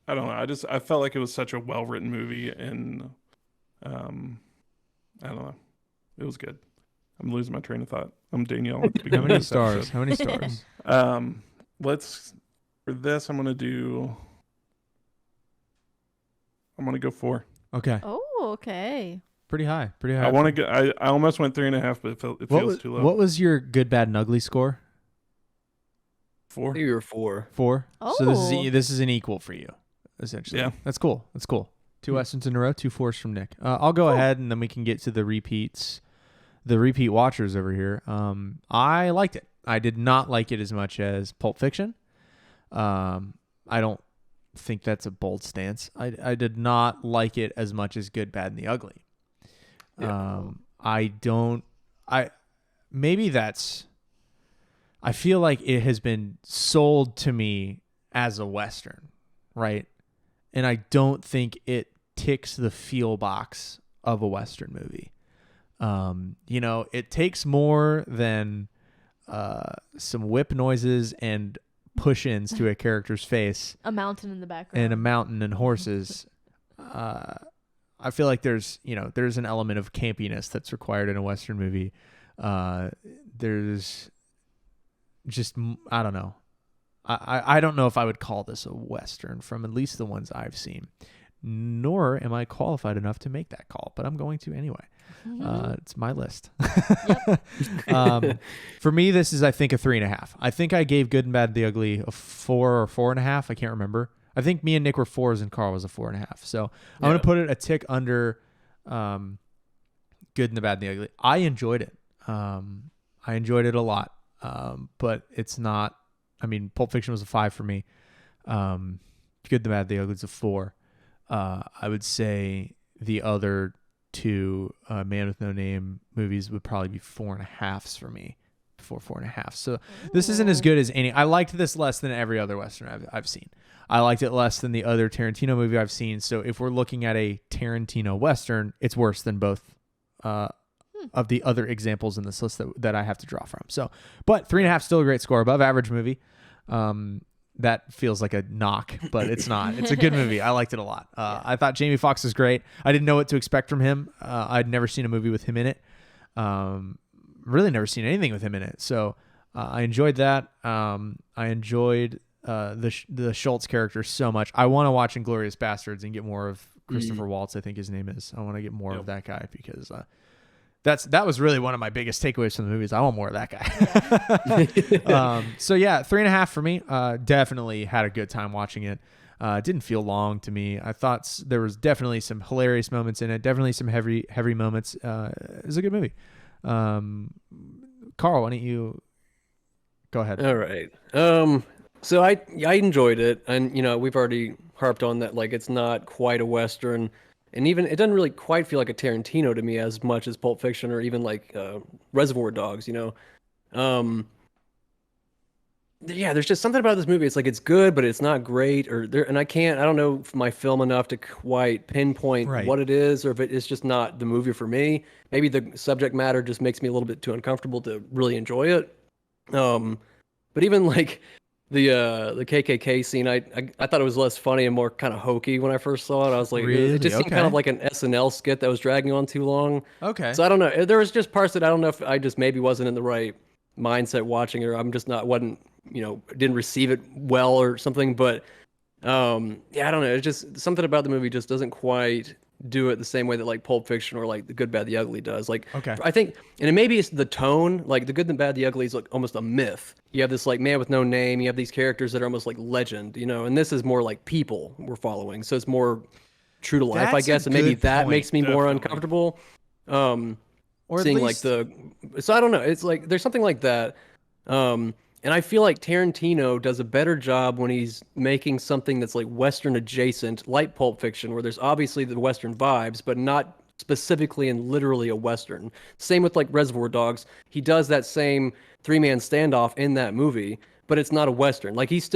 I don't know. I felt like it was such a well-written movie, and I don't know. It was good. I'm losing my train of thought. I'm Danielle. At the How beginning many of this stars? episode. How many stars? For this, I'm gonna go 4. Okay. Oh, okay. Pretty high. Pretty high. I want to go. I almost went 3.5, but it feels too low. What was your good, bad, and ugly score? 4. Maybe you were 4. 4. So Oh. this is an equal for you, essentially. Yeah. That's cool. That's cool. 2 Westerns in a row, 2 4s from Nick. I'll go ahead and then we can get to the repeats, the repeat watchers over here. I liked it. I did not like it as much as Pulp Fiction. I don't think that's a bold stance. I did not like it as much as Good, Bad, and the Ugly. Yeah. I feel like it has been sold to me as a Western, right? And I don't think it ticks the feel box of a Western movie. It takes more than some whip noises and push-ins to a character's face. A mountain in the background. And a mountain and horses. I feel like there's an element of campiness that's required in a Western movie. There's just, I don't know. I don't know if I would call this a Western from at least the ones I've seen, nor am I qualified enough to make that call, but I'm going to anyway. It's my list. For me, this is, I think, a 3.5. I think I gave Good and Bad, the Ugly a 4 or 4.5. I can't remember. I think me and Nick were 4s and Carl was a 4.5. So I'm going to put it a tick under Good and the Bad and the Ugly. I enjoyed it. I enjoyed it a lot. But it's not, Pulp Fiction was a 5 for me. Good, the Bad, the Ugly is a 4. I would say the other 2 Man with No Name movies would probably be 4.5s for me. 4.5. So this isn't as good as any. I liked this less than every other Western I've seen. I liked it less than the other Tarantino movie I've seen. So if we're looking at a Tarantino Western, it's worse than both of the other examples in this list that I have to draw from. So, but 3.5 still a great score, above average movie. That feels like a knock, but it's not. It's a good movie. I liked it a lot. I thought Jamie Foxx is great. I didn't know what to expect from him. I'd never seen a movie with him in it. Really never seen anything with him in it. So I enjoyed that. I enjoyed the Schultz character so much. I want to watch Inglourious Bastards and get more of Christopher Waltz, I think his name is. I want to get more of that guy because that was really one of my biggest takeaways from the movies. I want more of that guy. So yeah, 3.5 for me. Definitely had a good time watching it. Didn't feel long to me. I thought there was definitely some hilarious moments in it. Definitely some heavy moments. It was a good movie. Carl, why don't you go ahead? All right. So I enjoyed it, and we've already harped on that. Like, it's not quite a Western. And even it doesn't really quite feel like a Tarantino to me as much as Pulp Fiction or even like Reservoir Dogs, there's just something about this movie. It's like it's good, but it's not great. And I don't know my film enough to quite pinpoint what it is, or if it's just not the movie for me. Maybe the subject matter just makes me a little bit too uncomfortable to really enjoy it. But even like the KKK scene, I thought it was less funny and more kind of hokey when I first saw it. I was like, really? It just seemed kind of like an SNL skit that was dragging on too long. Okay. So I don't know. There was just parts that I don't know if I just maybe wasn't in the right mindset watching it, or I'm just didn't receive it well or something. But I don't know. It's just something about the movie just doesn't quite do it the same way that like Pulp Fiction or like The Good, Bad, the Ugly does. Like, I think, and maybe it's the tone. Like The Good, the Bad, the Ugly is like almost a myth. You have this like man with no name. You have these characters that are almost like legend, and this is more like people we're following. So it's more true to life, I guess, and maybe that makes me more uncomfortable. Or seeing least... so I don't know. It's like there's something like that. And I feel like Tarantino does a better job when he's making something that's like Western adjacent, like Pulp Fiction, where there's obviously the Western vibes, but not specifically and literally a Western. Same with like Reservoir Dogs. He does that same 3-man standoff in that movie, but it's not a Western. Like he's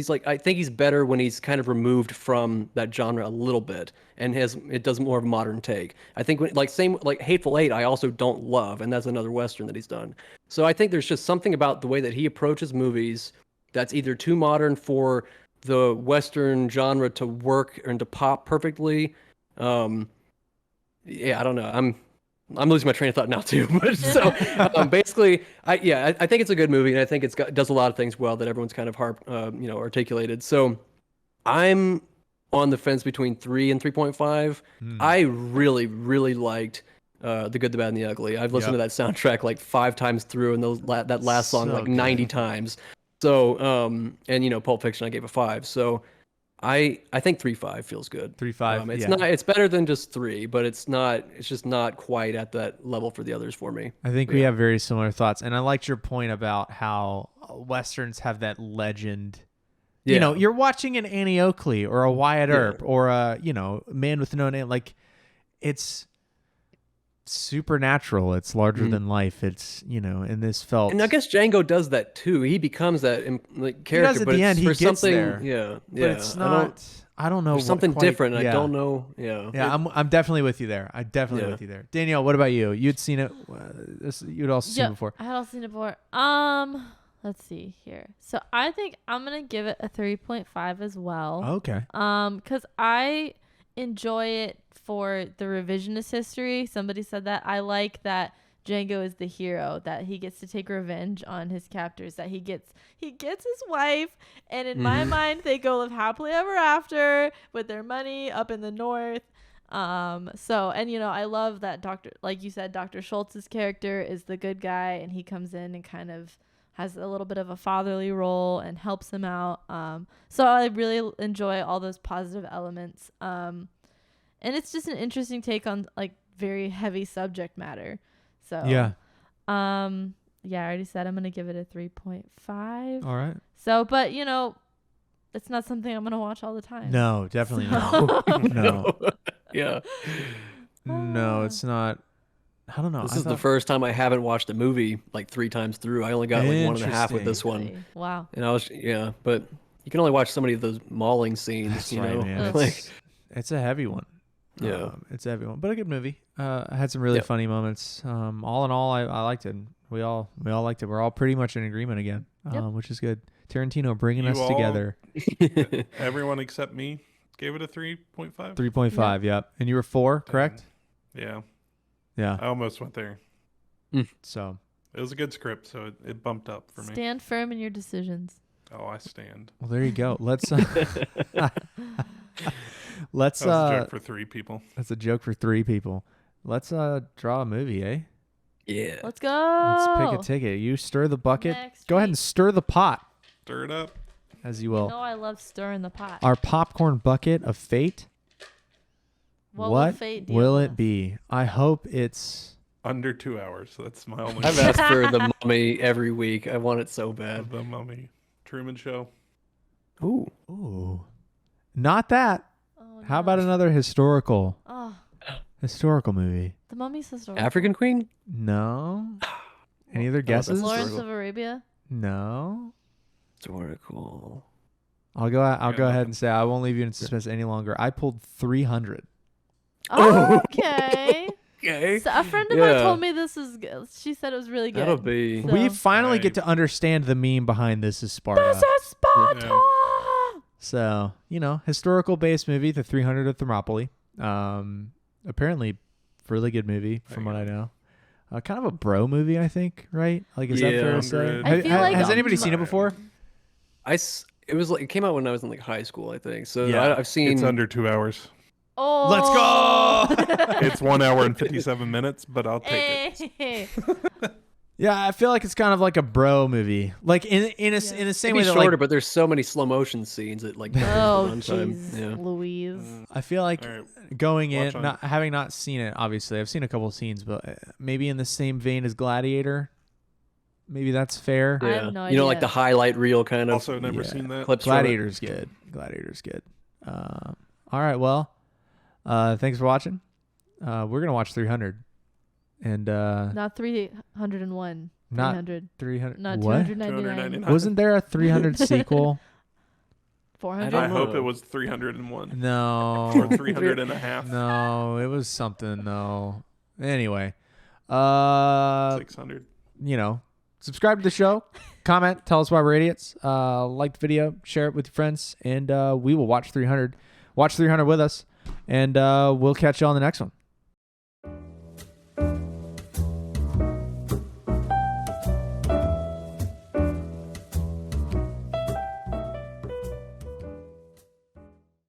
like, I think he's better when he's kind of removed from that genre a little bit and it does more of a modern take. I think same like Hateful Eight, I also don't love, and that's another Western that he's done. So I think there's just something about the way that he approaches movies that's either too modern for the Western genre to work and to pop perfectly. I don't know. I'm losing my train of thought now too. But so basically, I think it's a good movie, and I think does a lot of things well that everyone's kind of articulated. So I'm on the fence between 3 and 3.5. I really, really liked The Good, the Bad, and the Ugly. I've listened to that soundtrack like 5 times through, and that last song like 90 times. So, and Pulp Fiction I gave a 5. So I think 3.5 feels good. 3.5. It's yeah. not. It's better than just 3, but it's not. It's just not quite at that level for the others for me. I think we have very similar thoughts, and I liked your point about how westerns have that legend. Yeah. You know, you're watching an Annie Oakley or a Wyatt Earp or a Man with No Name. Like, it's supernatural. It's larger than life. It's and this felt. And I guess Django does that too. He becomes that character, does at but the end. it's He for gets something. there. Yeah, But it's not. I don't know. There's what something quite- different. Yeah. I don't know. Yeah. Yeah, I'm definitely with you there. With you there. Danielle, what about you? You'd seen it. You'd also seen it before. I had also seen it before. Let's see here. So I think I'm gonna give it a 3.5 as well. Okay. Because I enjoy it for the revisionist history. Somebody said that. I like that Django is the hero, that he gets to take revenge on his captors, that he gets his wife, and in my mind they go live happily ever after with their money up in the north. I love that like you said, Dr. Schultz's character is the good guy, and he comes in and kind of has a little bit of a fatherly role and helps him out. So I really enjoy all those positive elements. And it's just an interesting take on like very heavy subject matter. So Yeah. I already said I'm gonna give it a 3.5. All right. So, but it's not something I'm gonna watch all the time. No, definitely not. No. Yeah. No, it's not. I don't know. This is the first time I haven't watched a movie like 3 times through. I only got like 1.5 with this one. Really? Wow. And but you can only watch so many of those mauling scenes. That's you right, know, man. like It's a heavy one. Yeah. It's a heavy one, but a good movie. I had some really funny moments. All in all, I liked it. We all liked it. We're all pretty much in agreement again, which is good. Tarantino bringing us together. Everyone except me gave it a 3.5. 3.5. Yep. And you were 4, correct? Yeah. Yeah. I almost went there. So it was a good script, so it bumped up for me. Stand firm in your decisions. Oh, I stand. well, there you go. Let's. Let's. That was a joke for 3 people. That's a joke for 3 people. Let's draw a movie, eh? Yeah. Let's go. Let's pick a ticket. You stir the bucket. Next Go ahead and stir the pot, Stir it up. as you will. You know I love stirring the pot. Our popcorn bucket of fate. What fate deal will with it us? be? I hope it's. Under 2 hours. That's my only. I've asked for the Mummy every week. I want it so bad. The Mummy. Truman Show. Ooh. Not that. Oh, How no. about another historical movie? The Mummy's sister. African Queen? No. Any other that's guesses? Lawrence historical. of Arabia. No. Historical. I'll go Yeah, ahead and say I won't leave you in suspense any longer. I pulled 300. Oh, okay. Okay. So a friend of mine Yeah. told me this is good. She said it was really good. That'll be. So- We finally get Right. to understand the meme behind This Is Sparta. This is Sparta. Yeah. So, historical based movie, The 300 of Thermopylae. Apparently, really good movie from what I know. Kind of a bro movie, I think, right? Like, is that fair to say? 100. I feel like Has anybody seen it before? It came out when I was in like high school, I think. So Yeah. I've seen. It's under 2 hours. Oh. Let's go! It's 1 hour and 57 minutes, but I'll take it. Hey. Yeah, I feel like it's kind of like a bro movie. Like, in the same way Maybe that, shorter, like, but there's so many slow motion scenes at like Oh, runtime. jeez, Yeah. Louise. I feel like All right. going in, Watch on. having not seen it, obviously, I've seen a couple of scenes, but maybe in the same vein as Gladiator. Maybe that's fair. I Yeah. have no You know, like idea. the highlight reel kind of Also, never Yeah. seen that. clips. from it. Gladiator's good. Gladiator's good. All right, well, thanks for watching. We're going to watch 300. And Not 301. Not 300. 300. Not What? 299. 299. Wasn't there a 300 sequel? 400. I don't hope know. it was 301 or No. 300 and a half. No, it was something, though. Anyway, 600. subscribe to the show, comment, tell us why we're idiots, like the video, share it with your friends, and we will watch 300. Watch 300 with us, and we'll catch you on the next one.